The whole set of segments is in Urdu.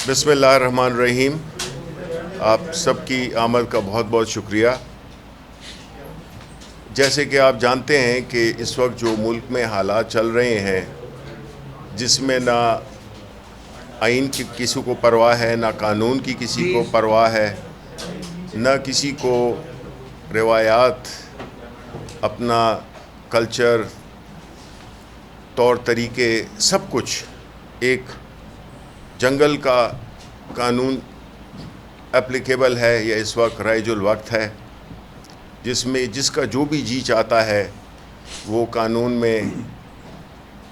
بسم اللہ الرحمن الرحیم. آپ سب کی آمد کا بہت بہت شکریہ. جیسے کہ آپ جانتے ہیں کہ اس وقت جو ملک میں حالات چل رہے ہیں، جس میں نہ آئین کی کسی کو پرواہ ہے، نہ قانون کی کسی کو پرواہ ہے، نہ کسی کو روایات، اپنا کلچر، طور طریقے، سب کچھ ایک جنگل کا قانون اپلیکیبل ہے یا اس وقت رائج الوقت ہے، جس کا جو بھی جی چاہتا ہے وہ قانون میں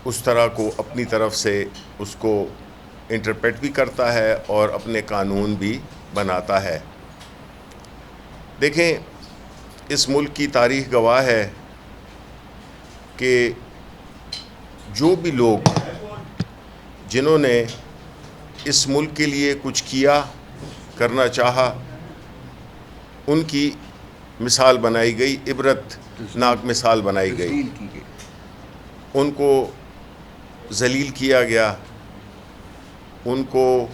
اس طرح کو اپنی طرف سے اس کو انٹرپریٹ بھی کرتا ہے اور اپنے قانون بھی بناتا ہے. دیکھیں، اس ملک کی تاریخ گواہ ہے کہ جو بھی لوگ جنہوں نے اس ملک کے لیے کچھ کرنا چاہا، ان کی مثال بنائی گئی، عبرت ناک مثال بنائی گئی. ان کو ذلیل کیا گیا، ان کو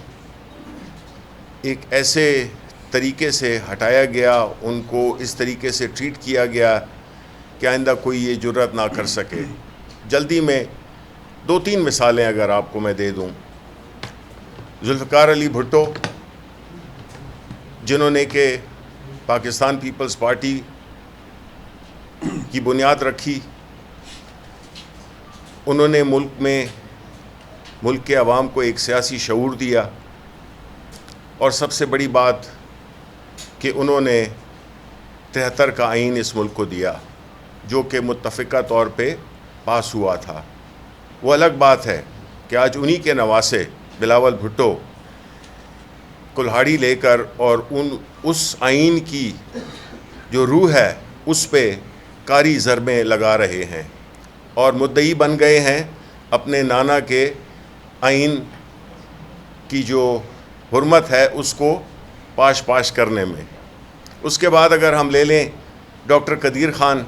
ایک ایسے طریقے سے ہٹایا گیا، ان کو اس طریقے سے ٹریٹ کیا گیا کہ آئندہ کوئی یہ جرات نہ کر سکے. جلدی میں 2-3 مثالیں اگر آپ کو میں دے دوں. ذوالفقار علی بھٹو، جنہوں نے کہ پاکستان پیپلز پارٹی کی بنیاد رکھی، انہوں نے ملک کے عوام کو ایک سیاسی شعور دیا، اور سب سے بڑی بات کہ انہوں نے 73 کا آئین اس ملک کو دیا، جو کہ متفقہ طور پہ پاس ہوا تھا. وہ الگ بات ہے کہ آج انہی کے نواسے بلاول بھٹو کلہاڑی لے کر اور اس آئین کی جو روح ہے اس پہ کاری ضربیں لگا رہے ہیں، اور مدعی بن گئے ہیں اپنے نانا کے آئین کی جو حرمت ہے اس کو پاش کرنے میں. اس کے بعد اگر ہم لے لیں ڈاکٹر قدیر خان،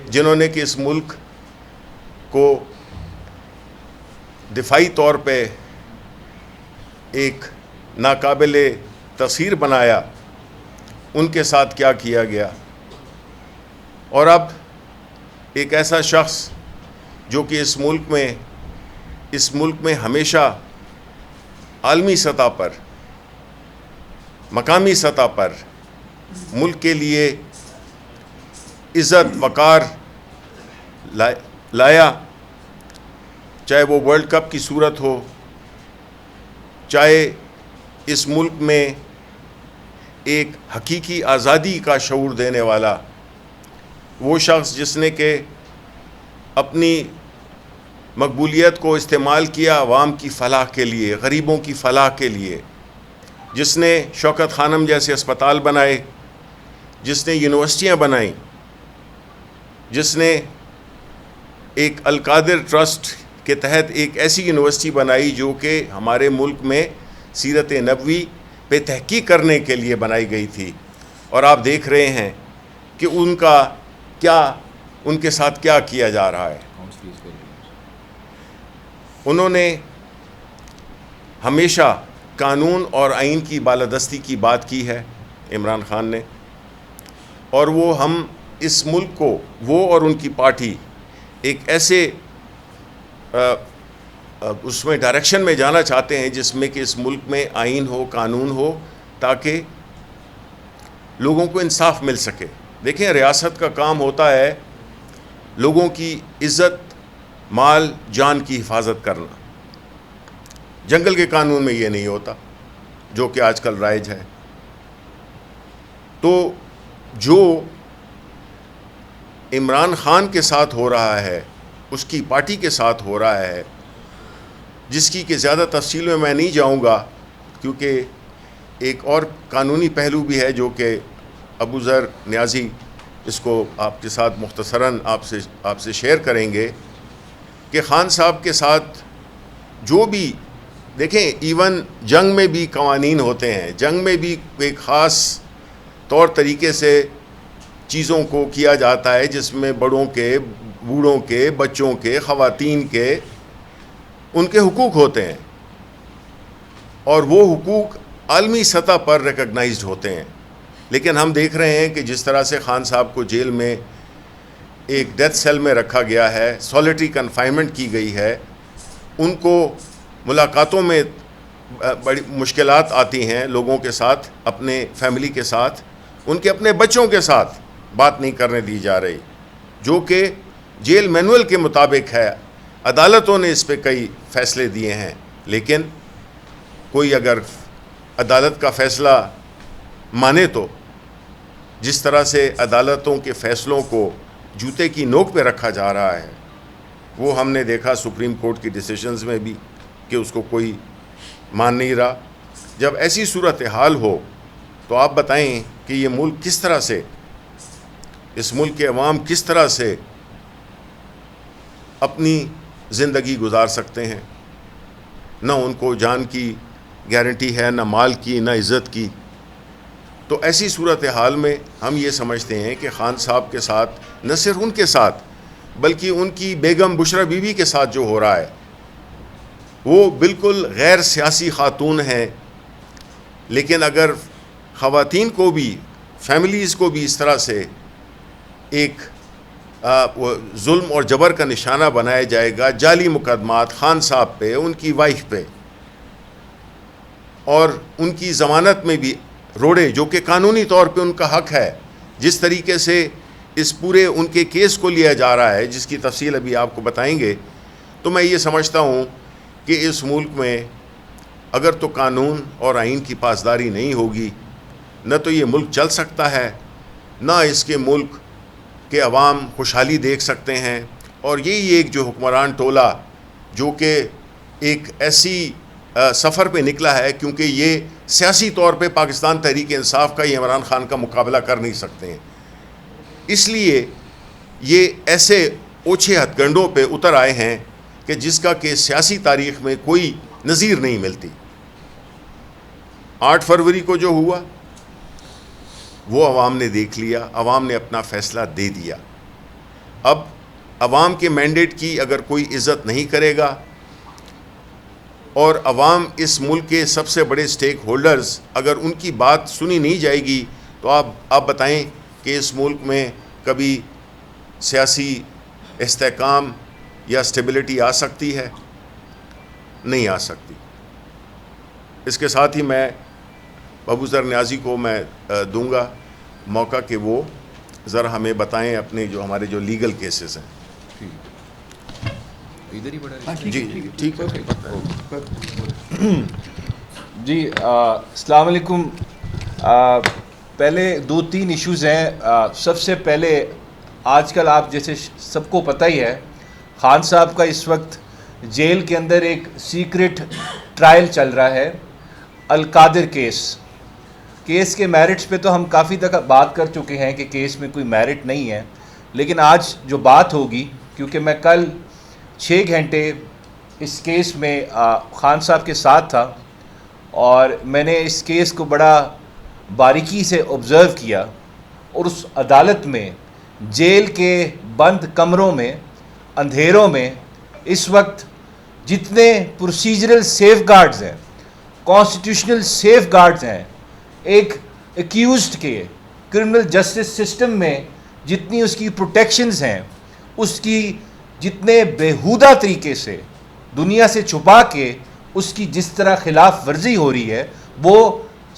جنہوں نے کہ اس ملک کو دفاعی طور پہ ایک ناقابل تفسیر بنایا، ان کے ساتھ کیا کیا گیا. اور اب ایک ایسا شخص جو کہ اس ملک میں ہمیشہ عالمی سطح پر، مقامی سطح پر ملک کے لیے عزت وقار لایا، چاہے وہ ورلڈ کپ کی صورت ہو، چاہے اس ملک میں ایک حقیقی آزادی کا شعور دینے والا وہ شخص جس نے کہ اپنی مقبولیت کو استعمال کیا عوام کی فلاح کے لیے، غریبوں کی فلاح کے لیے، جس نے شوکت خانم جیسے اسپتال بنائے، جس نے یونیورسٹیاں بنائیں، جس نے ایک القادر ٹرسٹ کے تحت ایک ایسی یونیورسٹی بنائی جو کہ ہمارے ملک میں سیرت نبوی پہ تحقیق کرنے کے لیے بنائی گئی تھی. اور آپ دیکھ رہے ہیں کہ ان کے ساتھ کیا کیا جا رہا ہے. انہوں نے ہمیشہ قانون اور آئین کی بالادستی کی بات کی ہے، عمران خان نے، اور وہ ہم اس ملک کو، وہ اور ان کی پارٹی ایک ایسے اس میں ڈائریکشن میں جانا چاہتے ہیں جس میں کہ اس ملک میں آئین ہو، قانون ہو، تاکہ لوگوں کو انصاف مل سکے. دیکھیں، ریاست کا کام ہوتا ہے لوگوں کی عزت، مال، جان کی حفاظت کرنا. جنگل کے قانون میں یہ نہیں ہوتا جو کہ آج کل رائج ہے. تو جو عمران خان کے ساتھ ہو رہا ہے، اس کی پارٹی کے ساتھ ہو رہا ہے، جس کی کہ زیادہ تفصیل میں نہیں جاؤں گا، کیونکہ ایک اور قانونی پہلو بھی ہے جو کہ ابو ذر نیازی اس کو آپ کے ساتھ مختصراً آپ سے شیئر کریں گے، کہ خان صاحب کے ساتھ جو بھی، دیکھیں، ایون جنگ میں بھی قوانین ہوتے ہیں، جنگ میں بھی ایک خاص طور طریقے سے چیزوں کو کیا جاتا ہے، جس میں بڑوں کے، بوڑھوں کے، بچوں کے، خواتین کے، ان کے حقوق ہوتے ہیں. اور وہ حقوق عالمی سطح پر ریکگنائزڈ ہوتے ہیں. لیکن ہم دیکھ رہے ہیں کہ جس طرح سے خان صاحب کو جیل میں ایک ڈیتھ سیل میں رکھا گیا ہے, سولیٹری کنفائنمنٹ کی گئی ہے, ان کو ملاقاتوں میں بڑی مشکلات آتی ہیں لوگوں کے ساتھ, اپنے فیملی کے ساتھ, ان کے اپنے بچوں کے ساتھ بات نہیں کرنے دی جا رہی, جو کہ جیل مینول کے مطابق ہے. عدالتوں نے اس پہ کئی فیصلے دیے ہیں, لیکن کوئی اگر عدالت کا فیصلہ مانے تو جس طرح سے عدالتوں کے فیصلوں کو جوتے کی نوک پہ رکھا جا رہا ہے, وہ ہم نے دیکھا سپریم کورٹ کی ڈیسیشنز میں بھی کہ اس کو کوئی مان نہیں رہا. جب ایسی صورتحال ہو تو آپ بتائیں کہ یہ ملک کس طرح سے, اس ملک کے عوام کس طرح سے اپنی زندگی گزار سکتے ہیں؟ نہ ان کو جان کی گارنٹی ہے, نہ مال کی, نہ عزت کی. تو ایسی صورتحال میں ہم یہ سمجھتے ہیں کہ خان صاحب کے ساتھ, نہ صرف ان کے ساتھ بلکہ ان کی بیگم بشرا بی بی کے ساتھ جو ہو رہا ہے, وہ بالکل غیر سیاسی خاتون ہیں. لیکن اگر خواتین کو بھی, فیملیز کو بھی اس طرح سے ایک ظلم اور جبر کا نشانہ بنایا جائے گا, جعلی مقدمات خان صاحب پہ, ان کی وائف پہ, اور ان کی ضمانت میں بھی روڑے, جو کہ قانونی طور پہ ان کا حق ہے, جس طریقے سے اس پورے ان کے کیس کو لیا جا رہا ہے, جس کی تفصیل ابھی آپ کو بتائیں گے, تو میں یہ سمجھتا ہوں کہ اس ملک میں اگر تو قانون اور آئین کی پاسداری نہیں ہوگی, نہ تو یہ ملک چل سکتا ہے, نہ اس کے ملک کے عوام خوشحالی دیکھ سکتے ہیں. اور یہی ایک جو حکمران ٹولہ جو کہ ایک ایسی سفر پہ نکلا ہے, کیونکہ یہ سیاسی طور پہ پاکستان تحریک انصاف کا یا عمران خان کا مقابلہ کر نہیں سکتے ہیں, اس لیے یہ ایسے اوچھے ہتھ گنڈوں پہ اتر آئے ہیں کہ جس کا کہ سیاسی تاریخ میں کوئی نظیر نہیں ملتی. 8 فروری کو جو ہوا وہ عوام نے دیکھ لیا, عوام نے اپنا فیصلہ دے دیا. اب عوام کے مینڈیٹ کی اگر کوئی عزت نہیں کرے گا, اور عوام اس ملک کے سب سے بڑے سٹیک ہولڈرز, اگر ان کی بات سنی نہیں جائے گی, تو آپ بتائیں کہ اس ملک میں کبھی سیاسی استحکام یا اسٹیبلٹی آ سکتی ہے؟ نہیں آ سکتی. اس کے ساتھ ہی میں ابو ذر نیازی کو میں دوں گا موقع کہ وہ ذرا ہمیں بتائیں اپنے جو ہمارے جو لیگل کیسز ہیں. جی ٹھیک ہے. جی السلام علیکم. پہلے 2-3 ایشوز ہیں. سب سے پہلے آج کل آپ جیسے سب کو پتہ ہی ہے, خان صاحب کا اس وقت جیل کے اندر ایک سیکرٹ ٹرائل چل رہا ہے, القادر کیس کے میرٹس پہ تو ہم کافی تک بات کر چکے ہیں کہ کیس میں کوئی میرٹ نہیں ہے. لیکن آج جو بات ہوگی, کیونکہ میں کل 6 گھنٹے اس کیس میں خان صاحب کے ساتھ تھا, اور میں نے اس کیس کو بڑا باریکی سے آبزرو کیا, اور اس عدالت میں جیل کے بند کمروں میں, اندھیروں میں اس وقت جتنے پروسیجرل سیف گارڈز ہیں, کانسٹیٹیوشنل سیف گارڈز ہیں, ایک ایکیوزڈ کے کرمنل جسٹس سسٹم میں جتنی اس کی پروٹیکشنز ہیں, اس کی جتنے بیہودہ طریقے سے دنیا سے چھپا کے اس کی جس طرح خلاف ورزی ہو رہی ہے, وہ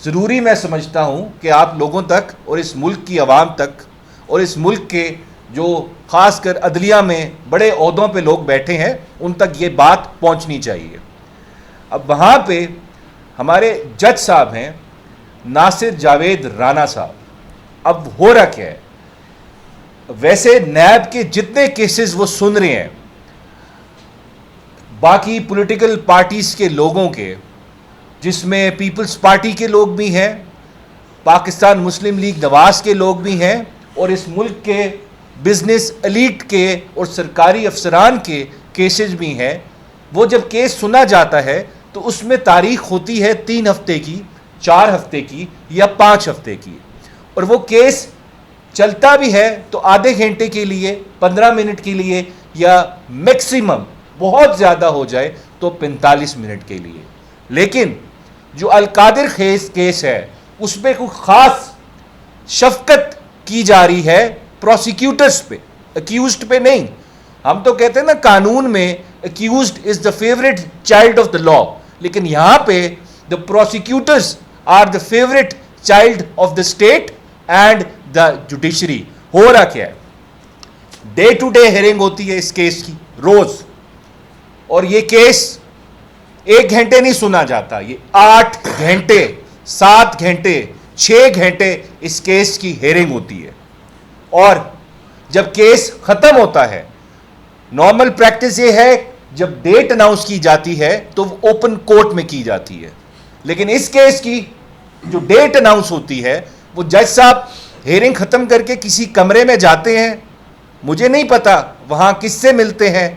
ضروری میں سمجھتا ہوں کہ آپ لوگوں تک اور اس ملک کی عوام تک اور اس ملک کے جو خاص کر عدلیہ میں بڑے عہدوں پہ لوگ بیٹھے ہیں ان تک یہ بات پہنچنی چاہیے. اب وہاں پہ ہمارے جج صاحب ہیں ناصر جاوید رانا صاحب. اب ہو رہا کیا ہے, ویسے نیب کے جتنے کیسز وہ سن رہے ہیں باقی پولیٹیکل پارٹیز کے لوگوں کے, جس میں پیپلز پارٹی کے لوگ بھی ہیں, پاکستان مسلم لیگ نواز کے لوگ بھی ہیں, اور اس ملک کے بزنس ایلیٹ کے اور سرکاری افسران کے کیسز بھی ہیں. وہ جب کیس سنا جاتا ہے تو اس میں تاریخ ہوتی ہے 3 ہفتے کی, 4 ہفتے کی یا 5 ہفتے کی, اور وہ کیس چلتا بھی ہے تو آدھے گھنٹے کے لیے, 15 منٹ کے لیے, یا میکسیمم بہت زیادہ ہو جائے تو 45 منٹ کے لیے. لیکن جو القادر کیس ہے اس پہ کوئی خاص شفقت کی جا رہی ہے پروسیکیوٹرز پہ, اکیوزڈ پہ نہیں. ہم تو کہتے ہیں نا قانون میں accused is the favourite child of the law, لیکن یہاں پہ the prosecutors are the favourite child of the state and the judiciary. ہو رہا کیا ہے, ڈے ٹو ڈے ہیئرنگ ہوتی ہے اس کیس کی روز, اور یہ کیس 1 گھنٹے نہیں سنا جاتا, یہ 8 گھنٹے 7 گھنٹے 6 گھنٹے اس کیس کی ہیئرنگ ہوتی ہے. اور جب کیس ختم ہوتا ہے, نارمل پریکٹس یہ ہے جب ڈیٹ اناؤنس کی جاتی ہے تو وہ اوپن کورٹ میں کی جاتی ہے, لیکن اس کیس کی جو ڈیٹ اناؤنس ہوتی ہے وہ جج صاحب ہیئرنگ ختم کر کے کسی کمرے میں جاتے ہیں, مجھے نہیں پتا وہاں کس سے ملتے ہیں,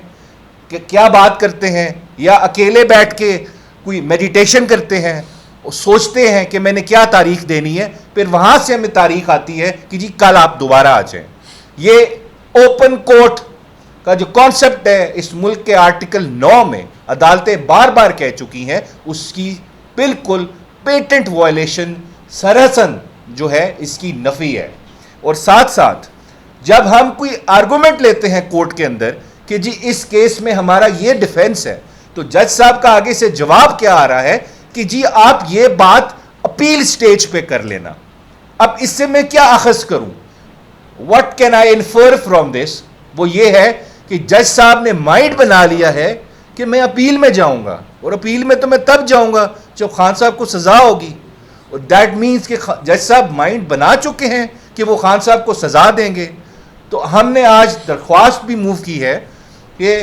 کہ کیا بات کرتے ہیں, یا اکیلے بیٹھ کے کوئی میڈیٹیشن کرتے ہیں, سوچتے ہیں کہ میں نے کیا تاریخ دینی ہے, پھر وہاں سے ہمیں تاریخ آتی ہے کہ جی کل آپ دوبارہ آ جائیں. یہ اوپن کورٹ کا جو کانسیپٹ ہے اس ملک کے آرٹیکل 9 میں عدالتیں بار بار کہہ چکی ہیں, اس کی بالکل پیٹنٹ وائلیشن سراسر جو ہے اس کی نفی ہے. اور ساتھ ساتھ جب ہم کوئی آرگومنٹ لیتے ہیں کورٹ کے اندر کہ جی اس کیس میں ہمارا یہ ڈیفینس ہے, تو جج صاحب کا آگے سے جواب کیا آ رہا ہے کہ جی آپ یہ بات اپیل سٹیج پہ کر لینا. اب اس سے میں کیا اخذ کروں, what can I infer from this؟ وہ یہ ہے کہ جج صاحب نے مائنڈ بنا لیا ہے کہ میں اپیل میں جاؤں گا, اور اپیل میں تو میں تب جاؤں گا جب خان صاحب کو سزا ہوگی. اور دیٹ مینس کہ جج صاحب مائنڈ بنا چکے ہیں کہ وہ خان صاحب کو سزا دیں گے. تو ہم نے آج درخواست بھی موو کی ہے کہ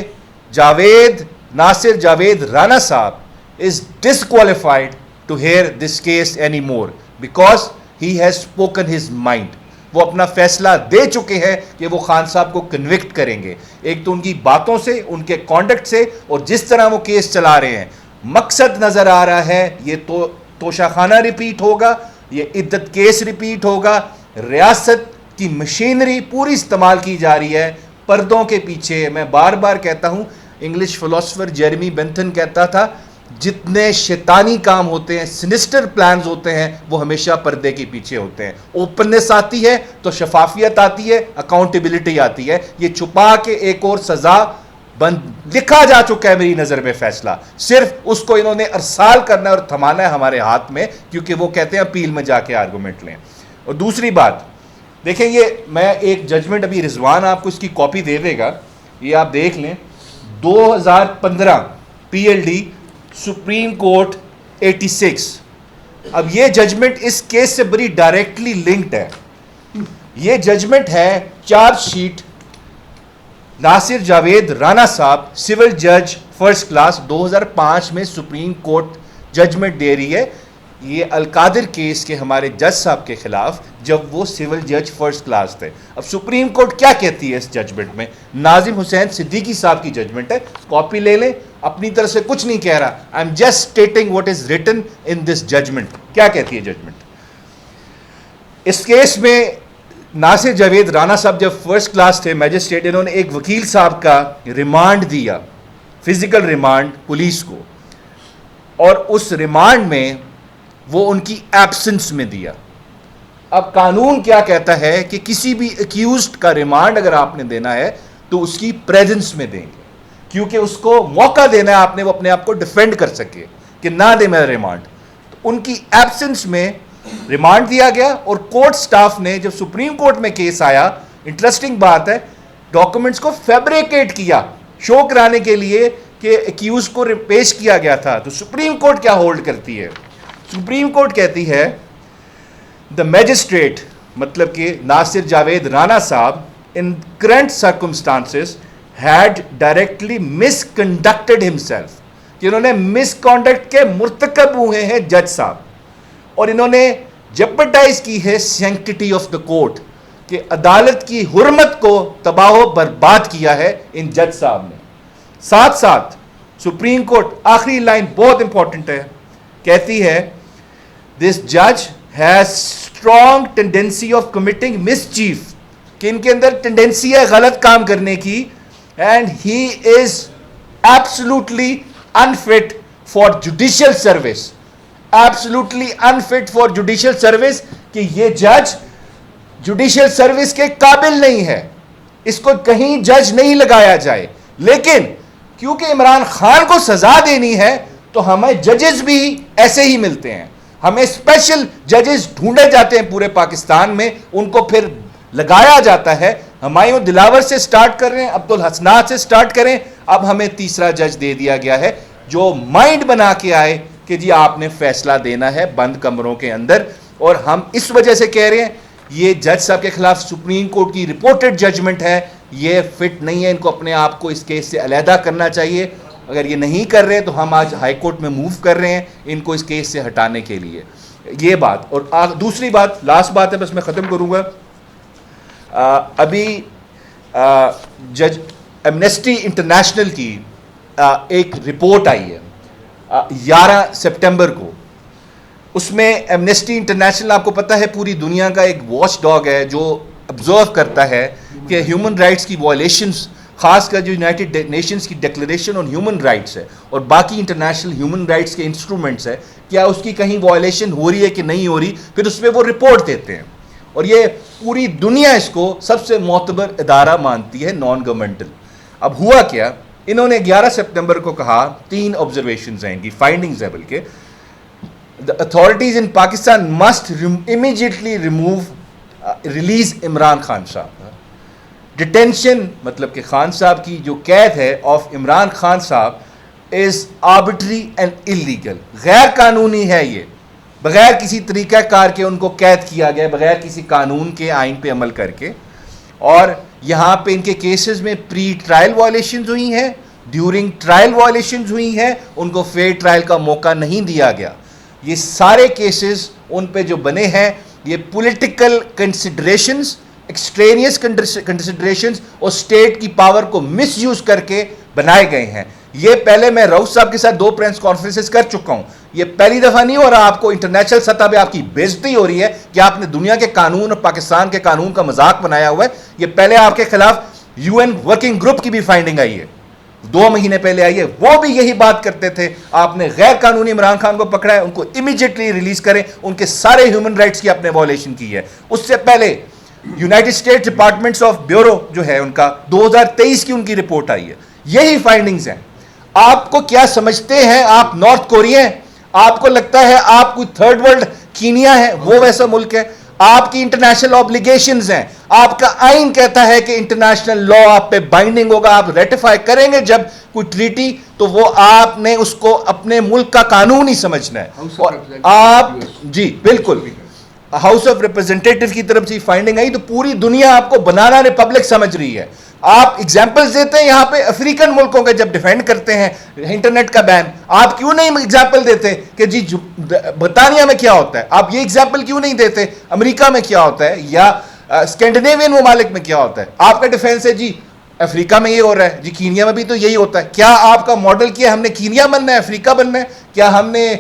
ناصر جاوید رانا صاحب is disqualified to hear this case anymore because he has spoken his mind. وہ اپنا فیصلہ دے چکے ہیں کہ وہ خان صاحب کو کنوکٹ کریں گے. ایک تو ان کی باتوں سے, ان کے کانڈکٹ سے, اور جس طرح وہ کیس چلا رہے ہیں, مقصد نظر آ رہا ہے یہ تو توشہ خانہ ریپیٹ ہوگا, یہ عدت کیس ریپیٹ ہوگا, ریاست کی مشینری پوری استعمال کی جا رہی ہے پردوں کے پیچھے. میں بار بار کہتا ہوں, انگلش فلاسفر جیرمی بینتھن کہتا تھا جتنے شیطانی کام ہوتے ہیں, سنسٹر پلانز ہوتے ہیں, وہ ہمیشہ پردے کے پیچھے ہوتے ہیں. اوپننس آتی ہے تو شفافیت آتی ہے, اکاؤنٹیبلٹی آتی ہے. یہ چھپا کے ایک اور سزا لکھا جا چکا ہے میری نظر میں فیصلہ, صرف اس کو انہوں نے ارسال کرنا ہے اور تھمانا ہے ہمارے ہاتھ میں, کیونکہ وہ کہتے ہیں اپیل میں جا کے آرگومنٹ لیں. اور دوسری بات دیکھیں, یہ میں ایک ججمنٹ ابھی رضوان آپ کو اس کی کاپی دے دے گا, یہ آپ دیکھ لیں, 2015 PLD سپریم کورٹ 86. اب یہ ججمنٹ اس کیس سے بڑی ڈائریکٹلی لنکڈ ہے. یہ ججمنٹ ہے چارج شیٹ ناصر جاوید رانا صاحب, سول جج فرسٹ کلاس, 2005 میں سپریم کورٹ ججمنٹ دے رہی ہے یہ القادر کیس کے ہمارے جج صاحب کے خلاف, جب وہ سول جج فرسٹ کلاس تھے. اب سپریم کورٹ کیا کہتی ہے اس ججمنٹ میں؟ ناظم حسین صدیقی صاحب کی ججمنٹ ہے, کاپی لے لیں, اپنی طرف سے کچھ نہیں کہہ رہا, I am just stating what is written in this judgment. کیا کہتی ہے ججمنٹ؟ اس کیس میں ناصر جاوید رانا صاحب جب فرسٹ کلاس تھے میجسٹریٹ, انہوں نے ایک وکیل صاحب کا ریمانڈ دیا, فزیکل ریمانڈ پولیس کو, اور اس ریمانڈ میں وہ ان کی ایبسنس میں دیا. اب قانون کیا کہتا ہے کہ کسی بھی ایکیوزڈ کا ریمانڈ اگر آپ نے دینا ہے تو اس کی پریزنس میں دیں گے, کیونکہ اس کو موقع دینا ہے آپ نے, وہ اپنے آپ کو ڈیفینڈ کر سکے کہ نہ دے میرا ریمانڈ. تو ان کی ایبسنس میں ریمانڈ دیا گیا, اور کورٹ سٹاف نے جب سپریم کورٹ میں کیس آیا, انٹرسٹنگ بات ہے, ڈاکومنٹس کو فیبریکیٹ کیا شو کرانے کے لیے کہ ایکیوز کو پیش کیا گیا تھا. تو سپریم کورٹ کیا ہولڈ کرتی ہے؟ سپریم کورٹ کہتی ہے دا میجسٹریٹ, مطلب کہ ناصر Javed Rana Sahab, in current circumstances had directly misconducted himself, کہ انہوں نے مس کانڈکٹ کے مرتکب ہوئے ہیں جج صاحب, اور انہوں نے جپٹائز کی ہے سینکٹیٹی آف دا کورٹ, کہ عدالت کی حرمت کو تباہ و برباد کیا ہے ان جج صاحب نے. ساتھ ساتھ سپریم کورٹ, آخری لائن بہت امپورٹنٹ ہے, کہتی ہے دس جج has strong tendency of committing miss chief, کہ ان کے اندر ٹینڈنسی ہے غلط کام کرنے کی, and he is absolutely انفٹ for judicial service, absolutely unfit for judicial service, کہ یہ جج جوڈیشل سروس کے قابل نہیں ہے, اس کو کہیں جج نہیں لگایا جائے. لیکن کیونکہ عمران خان کو سزا دینی ہے تو ہمیں ججز بھی ایسے ہی ملتے ہیں, ہمیں اسپیشل ججز ڈھونڈے جاتے ہیں پورے پاکستان میں, ان کو پھر لگایا جاتا ہے. ہمایوں دلاور سے سٹارٹ کر رہے ہیں, عبدالحسنات سے سٹارٹ کریں, اب ہمیں تیسرا جج دے دیا گیا ہے جو مائنڈ بنا کے آئے کہ جی آپ نے فیصلہ دینا ہے بند کمروں کے اندر. اور ہم اس وجہ سے کہہ رہے ہیں یہ جج صاحب کے خلاف سپریم کورٹ کی رپورٹڈ ججمنٹ ہے, یہ فٹ نہیں ہے, ان کو اپنے آپ کو اس کیس سے علیحدہ کرنا چاہیے. اگر یہ نہیں کر رہے تو ہم آج ہائی کورٹ میں موو کر رہے ہیں ان کو اس کیس سے ہٹانے کے لیے. یہ بات. اور دوسری بات, لاسٹ بات ہے, بس میں ختم کروں گا. ابھی جج ایمنسٹی انٹرنیشنل کی ایک رپورٹ آئی ہے 11 سپٹمبر کو. اس میں ایمنسٹی انٹرنیشنل آپ کو پتہ ہے پوری دنیا کا ایک واچ ڈاگ ہے جو آبزرو کرتا ہے کہ ہیومن رائٹس کی وائلیشنز, خاص کر جو یونائٹڈ نیشنز کی ڈکلریشن آن ہیومن رائٹس ہے اور باقی انٹرنیشنل ہیومن رائٹس کے انسٹرومنٹس ہے, کیا اس کی کہیں وائلیشن ہو رہی ہے کہ نہیں ہو رہی, پھر اس پہ وہ رپورٹ دیتے ہیں. اور یہ پوری دنیا اس کو سب سے معتبر ادارہ مانتی ہے, نان گورنمنٹل. اب ہوا کیا, انہوں نے 11 سپٹمبر کو کہا, 3 آبزرویشنز ہیں ان کی, فائنڈنگز ہے بلکہ, the authorities in Pakistan must immediately release Imran Khan صاحب. ڈیٹینشن مطلب کہ خان صاحب کی جو قید ہے آف عمران خان صاحب از آربٹری اینڈ انلیگل, غیر قانونی ہے. یہ بغیر کسی طریقہ کار کے ان کو قید کیا گیا, بغیر کسی قانون کے آئین پہ عمل کر کے. اور یہاں پہ ان کے کیسز میں پری ٹرائل وائلیشنز ہوئی ہیں, ڈیورنگ ٹرائل وائلیشنز ہوئی ہیں, ان کو فیئر ٹرائل کا موقع نہیں دیا گیا. یہ سارے کیسز ان پہ جو بنے ہیں یہ پولیٹیکل کنسیڈریشنز, ایکسٹرینیس کنسیڈریشنز اور اسٹیٹ کی پاور کو مس یوز کر کے بنائے گئے ہیں. یہ پہلے میں رؤف صاحب کے ساتھ 2 پریس کانفرنسز کر چکا ہوں, یہ پہلی دفعہ نہیں ہو رہا. آپ کو انٹرنیشنل سطح پہ آپ کی بےعزتی ہو رہی ہے کہ آپ نے دنیا کے قانون اور پاکستان کے قانون کا مذاق بنایا ہوا ہے. یہ پہلے آپ کے خلاف UN ورکنگ گروپ کی بھی فائنڈنگ آئی ہے, 2 مہینے پہلے آئی ہے, وہ بھی یہی بات کرتے تھے آپ نے غیر قانونی عمران خان کو پکڑا ہے, ان کو امیجیٹلی ریلیز کریں, ان کے سارے ہیومن رائٹس کی آپ نے وائلیشن کی ہے. اس سے پہلے United States departments of bureau جو ہے ان کا 2023 کی ان کی رپورٹ آئی ہے, یہی فائنڈنگز ہیں. آپ کو کیا سمجھتے ہیں آپ نارتھ کوریا ہیں, آپ کو لگتا ہے آپ کوئی تھرڈ ورلڈ کینیا ہے, وہ ویسا ملک ہے. آپ کی انٹرنیشنل آبلیگیشنز ہیں, آپ کا آئین کہتا ہے کہ انٹرنیشنل لا آپ پہ بائنڈنگ ہوگا, آپ ریٹیفائی کریں گے جب کوئی ٹریٹی, تو وہ آپ نے اس کو اپنے ملک کا قانون ہی سمجھنا ہے. اور آپ جی بالکل ہاؤس آف ریپرزینٹیٹیو کی طرف سے فائنڈنگ آئی, تو پوری دنیا آپ کو بنانا ریپبلک سمجھ رہی ہے. آپ ایگزامپلز دیتے ہیں یہاں پہ افریقن ملکوں کے, جب ڈیفینڈ کرتے ہیں انٹرنیٹ کا بین, آپ کیوں نہیں ایگزامپل دیتے کہ جی برطانیہ میں کیا ہوتا ہے, آپ یہ ایگزامپل کیوں نہیں دیتے امریکہ میں کیا ہوتا ہے یا اسکینڈینیوین ممالک میں کیا ہوتا ہے. آپ کا ڈیفینس ہے جی افریقہ میں یہ ہو رہا ہے, جی کینیا میں بھی تو یہی ہوتا ہے. کیا آپ کا ماڈل کیا ہم نے کینیا بننا ہے, افریقہ بننا ہے؟ کیا ہم نے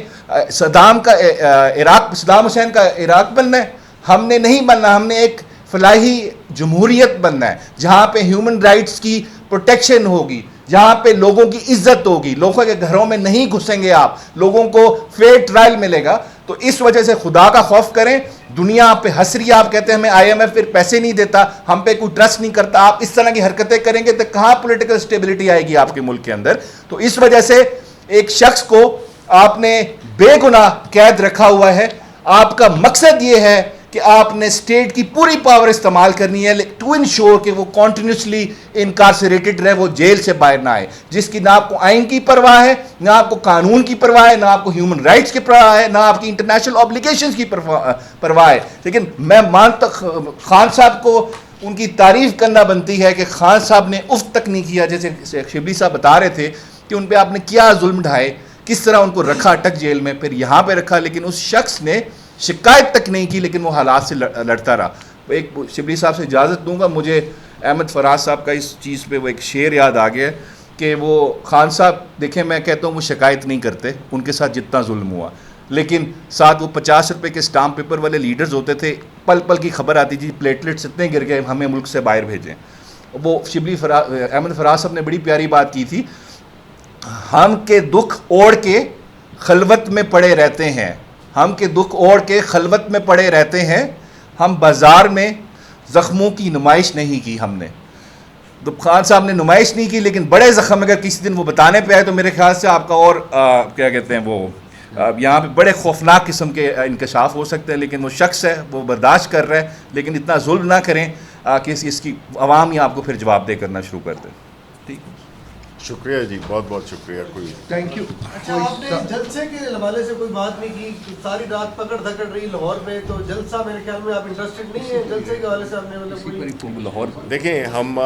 صدام حسین کا عراق بننا ہے؟ ہم نے نہیں بننا, ہم نے ایک فلاحی جمہوریت بننا ہے جہاں پہ ہیومن رائٹس کی پروٹیکشن ہوگی, جہاں پہ لوگوں کی عزت ہوگی, لوگوں کے گھروں میں نہیں گھسیں گے آپ, لوگوں کو فیئر ٹرائل ملے گا. تو اس وجہ سے خدا کا خوف کریں. دنیا آپ پہ ہنس رہی ہے, آپ کہتے ہیں ہمیں IMF پھر پیسے نہیں دیتا, ہم پہ کوئی ٹرسٹ نہیں کرتا. آپ اس طرح کی حرکتیں کریں گے تو کہاں پولیٹیکل اسٹیبلٹی آئے گی آپ کے ملک کے اندر. تو اس وجہ سے ایک شخص کو آپ نے بے گناہ قید رکھا ہوا ہے. آپ کا مقصد یہ ہے کہ آپ نے اسٹیٹ کی پوری پاور استعمال کرنی ہے ٹو انشور کہ وہ کنٹینیوسلی انکارسریٹڈ رہے, وہ جیل سے باہر نہ آئے, جس کی نہ آپ کو آئین کی پرواہ ہے, نہ آپ کو قانون کی پرواہ ہے, نہ آپ کو ہیومن رائٹس کی پرواہ ہے, نہ آپ کی انٹرنیشنل آبلیگیشنز کی پرواہ ہے. لیکن میں مانتا خان صاحب کو ان کی تعریف کرنا بنتی ہے کہ خان صاحب نے افت تک نہیں کیا, جیسے شبلی صاحب بتا رہے تھے کہ ان پہ آپ نے کیا ظلم ڈھائے, کس طرح ان کو رکھا اٹک جیل میں, پھر یہاں پہ رکھا, لیکن اس شخص نے شکایت تک نہیں کی, لیکن وہ حالات سے لڑتا رہا. ایک شبلی صاحب سے اجازت دوں گا, مجھے احمد فراز صاحب کا اس چیز پہ وہ ایک شعر یاد آ گیا کہ وہ خان صاحب دیکھیں, میں کہتا ہوں وہ شکایت نہیں کرتے ان کے ساتھ جتنا ظلم ہوا, لیکن ساتھ وہ 50 روپے کے اسٹامپ پیپر والے لیڈرز ہوتے تھے, پل پل کی خبر آتی تھی پلیٹلیٹس اتنے گر گئے ہمیں ملک سے باہر بھیجیں. وہ احمد فراز صاحب نے بڑی پیاری بات کی تھی, ہم کے دکھ اوڑھ کے خلوت میں پڑے رہتے ہیں, ہم کے دکھ اوڑھ کے خلوت میں پڑے رہتے ہیں، ہم بازار میں زخموں کی نمائش نہیں کی ہم نے. تو خان صاحب نے نمائش نہیں کی، لیکن بڑے زخم اگر کسی دن وہ بتانے پہ آئے تو میرے خیال سے آپ کا اور کیا کہتے ہیں وہ یہاں پہ بڑے خوفناک قسم کے انکشاف ہو سکتے ہیں. لیکن وہ شخص ہے، وہ برداشت کر رہا ہے، لیکن اتنا ظلم نہ کریں کہ اس کی عوام ہی آپ کو پھر جواب دہ کرنا شروع کر دے. ٹھیک، شکریہ جی، بہت بہت شکریہ. کوئی تھینک یو. اچھا، آپ نے جلسے کے حوالے سے کوئی بات نہیں کی، ساری رات پکڑ دھکڑ رہی لاہور میں، تو جلسہ میرے خیال میں آپ انٹرسٹڈ نہیں ہیں جلسے کے حوالے سے؟ آپ نے مطلب کوئی لاہور دیکھیں، ہم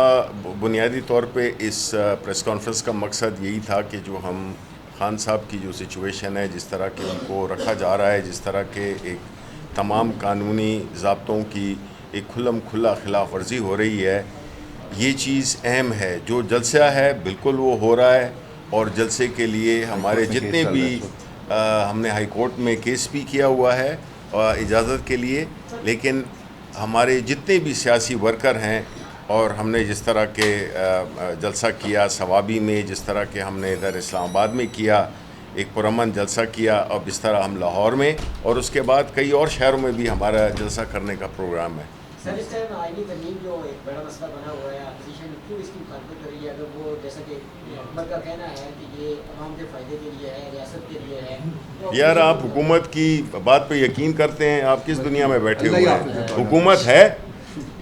بنیادی طور پہ اس پریس کانفرنس کا مقصد یہی تھا کہ جو ہم خان صاحب کی جو سچویشن ہے، جس طرح کہ ان کو رکھا جا رہا ہے، جس طرح کے ایک تمام قانونی ضابطوں کی ایک کھلم کھلا خلاف ورزی ہو رہی ہے، یہ چیز اہم ہے. جو جلسہ ہے بالکل وہ ہو رہا ہے، اور جلسے کے لیے ہمارے جتنے بھی ہم نے ہائی کورٹ میں کیس بھی کیا ہوا ہے اجازت کے لیے، لیکن ہمارے جتنے بھی سیاسی ورکر ہیں، اور ہم نے جس طرح کے جلسہ کیا ثوابی میں، جس طرح کہ ہم نے ادھر اسلام آباد میں کیا، ایک پرامن جلسہ کیا، اور اس طرح ہم لاہور میں، اور اس کے بعد کئی اور شہروں میں بھی ہمارا جلسہ کرنے کا پروگرام ہے. سر، اس ٹائم آئینی ترمیم جو ایک بڑا مسئلہ بنا ہوا ہے، اپوزیشن کیوں اس کی مخالفت کر رہی ہے؟ اگر وہ جیسا کہ حکومت کا کہنا ہے کہ یہ عوام کے فائدے کے لیے ہے، ریاست کے لیے ہے. یار، آپ حکومت کی بات پہ یقین کرتے ہیں؟ آپ کس دنیا میں بیٹھے ہوئے ہیں؟ حکومت ہے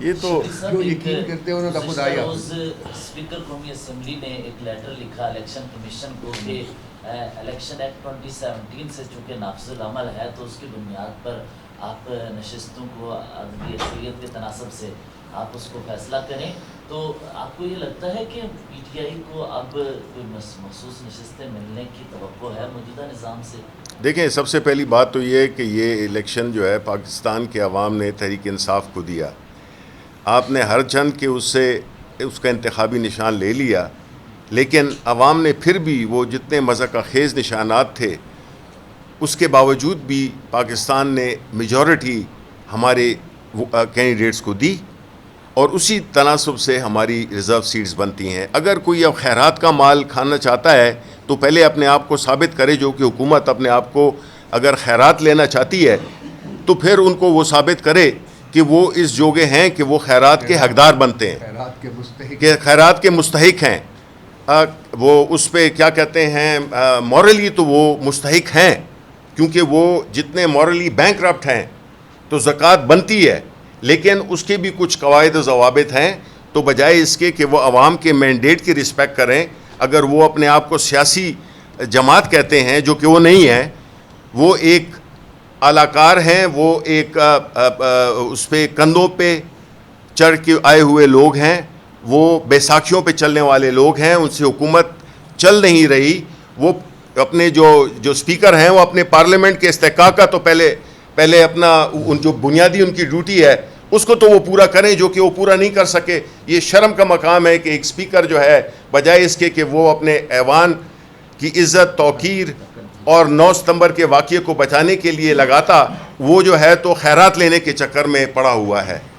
یہ تو جو یقین کرتے ہیں انہوں نے خدا ہی اسپیکر قومی اسمبلی نے ایک لیٹر لکھا الیکشن کمیشن کو کہ الیکشن ایکٹ 2017 سے چونکہ نافذ العمل ہے، تو اس کی بنیاد پر آپ نشستوں کو عددی اکثریت کے تناسب سے آپ اس کو فیصلہ کریں. تو آپ کو یہ لگتا ہے کہ پی ٹی آئی کو اب کوئی مخصوص نشستیں ملنے کی توقع ہے موجودہ نظام سے؟ دیکھیں، سب سے پہلی بات تو یہ ہے کہ یہ الیکشن جو ہے پاکستان کے عوام نے تحریک انصاف کو دیا. آپ نے ہر چند کے اس کا انتخابی نشان لے لیا، لیکن عوام نے پھر بھی وہ جتنے مذہق خیز نشانات تھے، اس کے باوجود بھی پاکستان نے میجورٹی ہمارے کینڈیڈیٹس کو دی، اور اسی تناسب سے ہماری ریزرو سیٹس بنتی ہیں. اگر کوئی اب خیرات کا مال کھانا چاہتا ہے تو پہلے اپنے آپ کو ثابت کرے. جو کہ حکومت اپنے آپ کو اگر خیرات لینا چاہتی ہے تو پھر ان کو وہ ثابت کرے کہ وہ اس جوگے ہیں کہ وہ خیرات کے حقدار بنتے ہیں، کہ خیرات کے مستحق ہیں. وہ اس پہ کیا کہتے ہیں، مورلی تو وہ مستحق ہیں، کیونکہ وہ جتنے مورلی بینکرپٹ ہیں تو زکوٰۃ بنتی ہے، لیکن اس کے بھی کچھ قواعد و ضوابط ہیں. تو بجائے اس کے کہ وہ عوام کے مینڈیٹ کی رسپیکٹ کریں، اگر وہ اپنے آپ کو سیاسی جماعت کہتے ہیں، جو کہ وہ نہیں ہیں، وہ ایک اعلی کار ہیں، وہ ایک اس پہ کندھوں پہ چڑھ کے آئے ہوئے لوگ ہیں، وہ بیساکھیوں پہ چلنے والے لوگ ہیں. ان سے حکومت چل نہیں رہی. وہ اپنے جو اسپیکر ہیں، وہ اپنے پارلیمنٹ کے استحقاق کا تو پہلے اپنا جو بنیادی ان کی ڈیوٹی ہے اس کو تو وہ پورا کریں، جو کہ وہ پورا نہیں کر سکے. یہ شرم کا مقام ہے کہ ایک اسپیکر جو ہے، بجائے اس کے کہ وہ اپنے ایوان کی عزت، توقیر اور 9 ستمبر کے واقعے کو بچانے کے لیے لگاتا، وہ جو ہے تو خیرات لینے کے چکر میں پڑا ہوا ہے.